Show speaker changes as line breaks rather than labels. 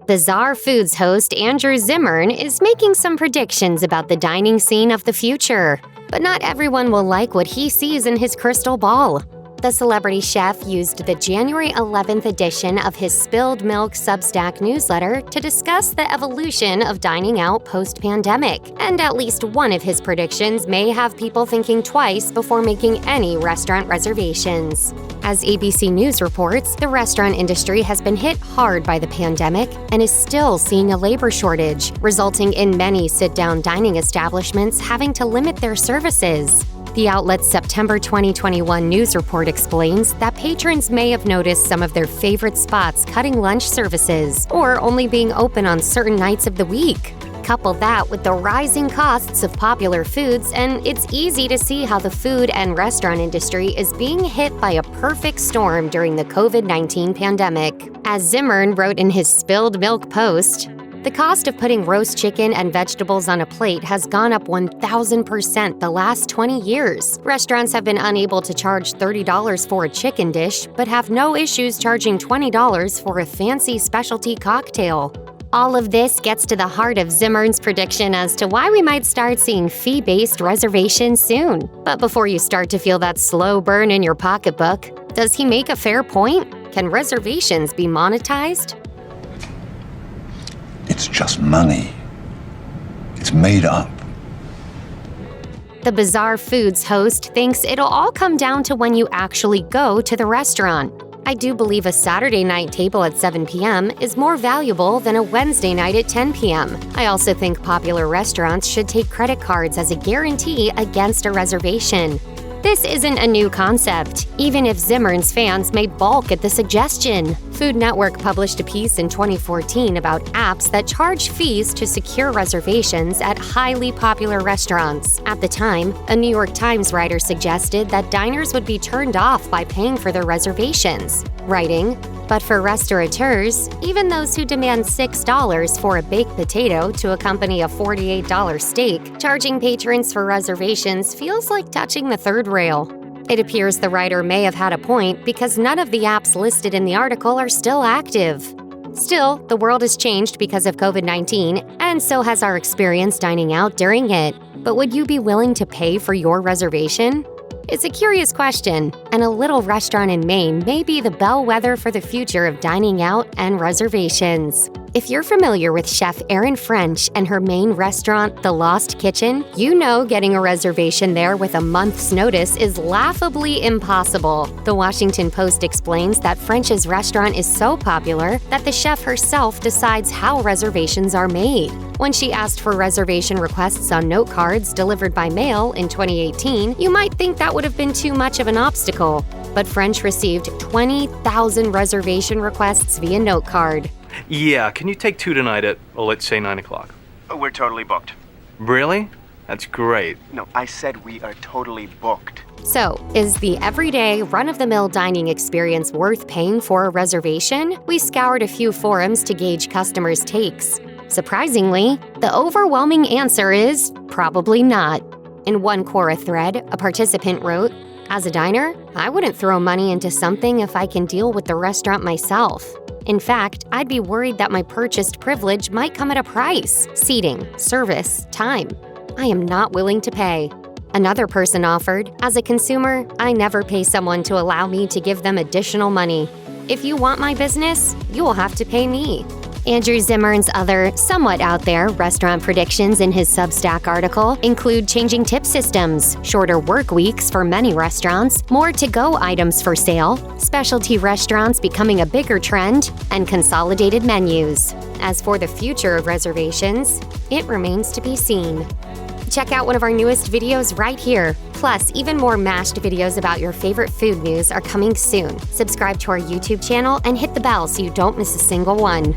Bizarre Foods host Andrew Zimmern is making some predictions about the dining scene of the future. But not everyone will like what he sees in his crystal ball. The celebrity chef used the January 11th edition of his Spilled Milk Substack newsletter to discuss the evolution of dining out post-pandemic, and at least one of his predictions may have people thinking twice before making any restaurant reservations. As ABC News reports, the restaurant industry has been hit hard by the pandemic and is still seeing a labor shortage, resulting in many sit-down dining establishments having to limit their services. The outlet's September 2021 news report explains that patrons may have noticed some of their favorite spots cutting lunch services or only being open on certain nights of the week. Couple that with the rising costs of popular foods, and it's easy to see how the food and restaurant industry is being hit by a perfect storm during the COVID-19 pandemic. As Zimmern wrote in his Spilled Milk post, the cost of putting roast chicken and vegetables on a plate has gone up 1,000% the last 20 years. Restaurants have been unable to charge $30 for a chicken dish, but have no issues charging $20 for a fancy specialty cocktail. All of this gets to the heart of Zimmern's prediction as to why we might start seeing fee-based reservations soon. But before you start to feel that slow burn in your pocketbook, does he make a fair point? Can reservations be monetized?
It's just money. It's made up.
The Bizarre Foods host thinks it'll all come down to when you actually go to the restaurant. I do believe a Saturday night table at 7 p.m. is more valuable than a Wednesday night at 10 p.m. I also think popular restaurants should take credit cards as a guarantee against a reservation. This isn't a new concept, even if Zimmern's fans may balk at the suggestion. Food Network published a piece in 2014 about apps that charge fees to secure reservations at highly popular restaurants. At the time, a New York Times writer suggested that diners would be turned off by paying for their reservations, writing, "But for restaurateurs, even those who demand $6 for a baked potato to accompany a $48 steak, charging patrons for reservations feels like touching the third rail." It appears the writer may have had a point because none of the apps listed in the article are still active. Still, the world has changed because of COVID-19, and so has our experience dining out during it. But would you be willing to pay for your reservation? It's a curious question, and a little restaurant in Maine may be the bellwether for the future of dining out and reservations. If you're familiar with Chef Erin French and her Maine restaurant, The Lost Kitchen, you know getting a reservation there with a month's notice is laughably impossible. The Washington Post explains that French's restaurant is so popular that the chef herself decides how reservations are made. When she asked for reservation requests on note cards delivered by mail in 2018, you might think that would have been too much of an obstacle. But French received 20,000 reservation requests via note card.
Yeah, can you take 2 tonight at, well, let's say 9 o'clock?
We're totally booked.
Really? That's great.
No, I said we are totally booked.
So, is the everyday, run-of-the-mill dining experience worth paying for a reservation? We scoured a few forums to gauge customers' takes. Surprisingly, the overwhelming answer is probably not. In one Quora thread, a participant wrote, "As a diner, I wouldn't throw money into something if I can deal with the restaurant myself. In fact, I'd be worried that my purchased privilege might come at a price: seating, service, time. I am not willing to pay." Another person offered, "As a consumer, I never pay someone to allow me to give them additional money. If you want my business, you will have to pay me." Andrew Zimmern's other, somewhat out there, restaurant predictions in his Substack article include changing tip systems, shorter work weeks for many restaurants, more to-go items for sale, specialty restaurants becoming a bigger trend, and consolidated menus. As for the future of reservations, it remains to be seen. Check out one of our newest videos right here. Plus, even more mashed videos about your favorite food news are coming soon. Subscribe to our YouTube channel and hit the bell so you don't miss a single one.